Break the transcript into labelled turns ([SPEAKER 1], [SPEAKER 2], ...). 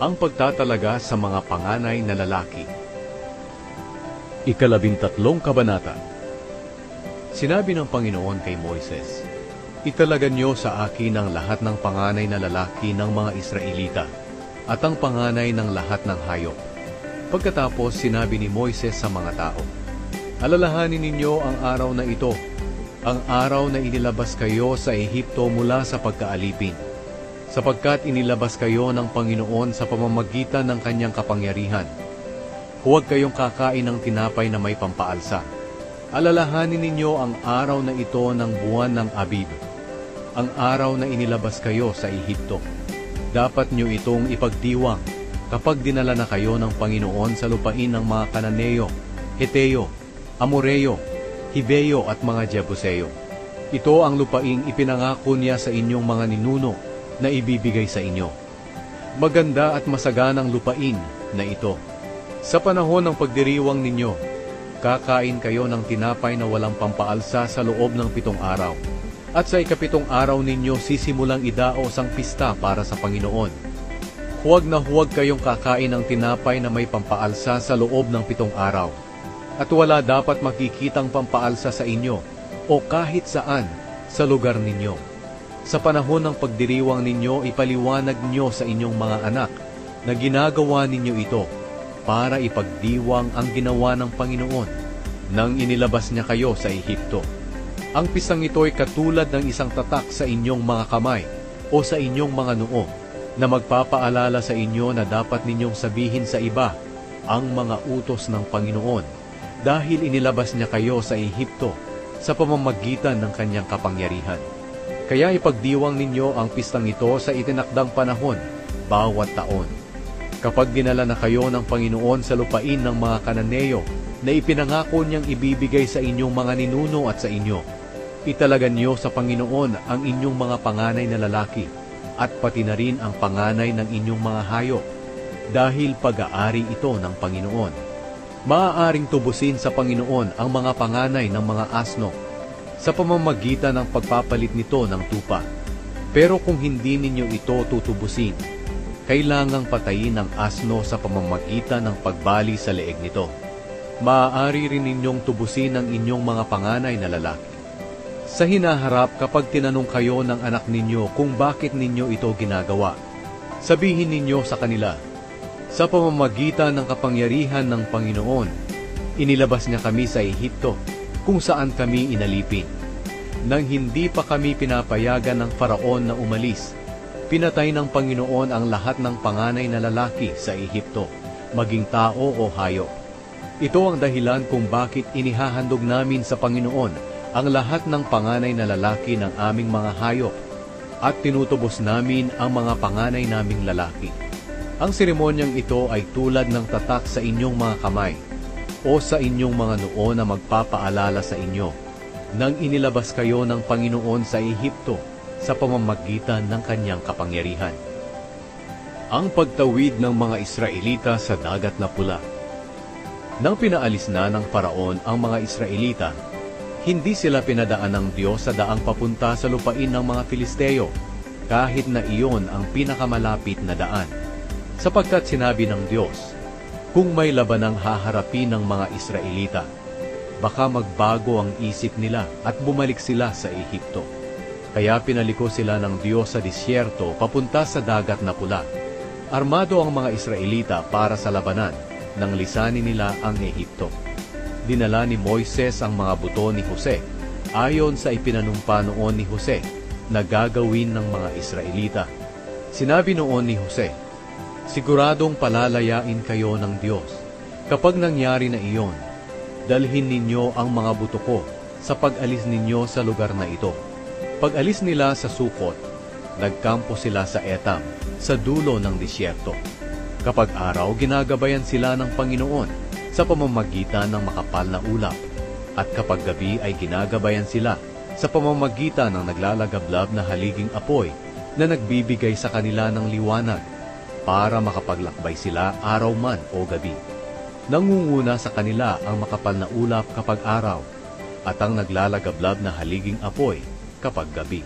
[SPEAKER 1] Ang pagtatalaga sa mga panganay na lalaki. 13 Kabanata. Sinabi ng Panginoon kay Moises, "Italaga niyo sa akin ang lahat ng panganay na lalaki ng mga Israelita, at ang panganay ng lahat ng hayop." Pagkatapos sinabi ni Moises sa mga tao, "Alalahanin ninyo ang araw na ito, ang araw na inilabas kayo sa Ehipto mula sa pagkaalipin, sapagkat inilabas kayo ng Panginoon sa pamamagitan ng kanyang kapangyarihan. Huwag kayong kakain ng tinapay na may pampaalsa. Alalahanin ninyo ang araw na ito ng buwan ng Abib, ang araw na inilabas kayo sa Ehipto. Dapat nyo itong ipagdiwang kapag dinala na kayo ng Panginoon sa lupain ng mga Kananeo, Heteo, Amoreo, Hibeo at mga Jebuseo. Ito ang lupaing ipinangako niya sa inyong mga ninuno na ibibigay sa inyo. Maganda at masaganang lupain na ito. Sa panahon ng pagdiriwang ninyo, kakain kayo ng tinapay na walang pampaalsa sa loob ng 7 araw. At sa ika-7 araw ninyo sisimulang idaos ang pista para sa Panginoon. Huwag na huwag kayong kakain ng tinapay na may pampaalsa sa loob ng 7 araw. At wala dapat makikitang pampaalsa sa inyo o kahit saan sa lugar ninyo. Sa panahon ng pagdiriwang ninyo, ipaliwanag nyo sa inyong mga anak na ginagawa ninyo ito para ipagdiwang ang ginawa ng Panginoon nang inilabas niya kayo sa Ehipto. Ang pisang ito ay katulad ng isang tatak sa inyong mga kamay o sa inyong mga noo na magpapaalala sa inyo na dapat ninyong sabihin sa iba ang mga utos ng Panginoon dahil inilabas niya kayo sa Ehipto sa pamamagitan ng kanyang kapangyarihan. Kaya ipagdiwang ninyo ang pistang ito sa itinakdang panahon, bawat taon. Kapag dinala na kayo ng Panginoon sa lupain ng mga Kananeo na ipinangako niyang ibibigay sa inyong mga ninuno at sa inyo, italagan niyo sa Panginoon ang inyong mga panganay na lalaki at pati na rin ang panganay ng inyong mga hayop, dahil pag-aari ito ng Panginoon. Maaaring tubusin sa Panginoon ang mga panganay ng mga asno sa pamamagitan ng pagpapalit nito ng tupa. Pero kung hindi ninyo ito tutubusin, kailangang patayin ang asno sa pamamagitan ng pagbali sa leeg nito. Maaari rin ninyong tubusin ang inyong mga panganay na lalaki. Sa hinaharap kapag tinanong kayo ng anak ninyo kung bakit ninyo ito ginagawa, sabihin ninyo sa kanila, "Sa pamamagitan ng kapangyarihan ng Panginoon, inilabas niya kami sa Ehipto, kung saan kami inalipin. Nang hindi pa kami pinapayagan ng Faraon na umalis, pinatay ng Panginoon ang lahat ng panganay na lalaki sa Ehipto, maging tao o hayop. Ito ang dahilan kung bakit inihahandog namin sa Panginoon ang lahat ng panganay na lalaki ng aming mga hayop, at tinutubos namin ang mga panganay naming lalaki. Ang seremonyang ito ay tulad ng tatak sa inyong mga kamay o sa inyong mga noo na magpapaalala sa inyo nang inilabas kayo ng Panginoon sa Ehipto sa pamamagitan ng kanyang kapangyarihan." Ang pagtawid ng mga Israelita sa Dagat na Pula. Nang pinaalis na ng Faraon ang mga Israelita, hindi sila pinadaan ng Diyos sa daang papunta sa lupain ng mga Filisteo, kahit na iyon ang pinakamalapit na daan. Sapagkat sinabi ng Diyos, kung may labanang haharapin ng mga Israelita, baka magbago ang isip nila at bumalik sila sa Ehipto. Kaya pinaliko sila ng Diyos sa disyerto papunta sa Dagat na Pula. Armado ang mga Israelita para sa labanan nang lisanin nila ang Ehipto. Dinala ni Moises ang mga buto ni Jose, ayon sa ipinanumpa noon ni Jose na gagawin ng mga Israelita. Sinabi noon ni Jose, "Siguradong palalayain kayo ng Diyos. Kapag nangyari na iyon, dalhin ninyo ang mga buto ko sa pag-alis ninyo sa lugar na ito." Pag-alis nila sa Sukot, nagkampo sila sa Etam, sa dulo ng disyerto. Kapag araw, ginagabayan sila ng Panginoon sa pamamagitan ng makapal na ulap, at kapag gabi ay ginagabayan sila sa pamamagitan ng naglalagablab na haliging apoy na nagbibigay sa kanila ng liwanag para makapaglakbay sila araw man o gabi. Nangunguna sa kanila ang makapal na ulap kapag araw at ang naglalagablab na haliging apoy kapag gabi.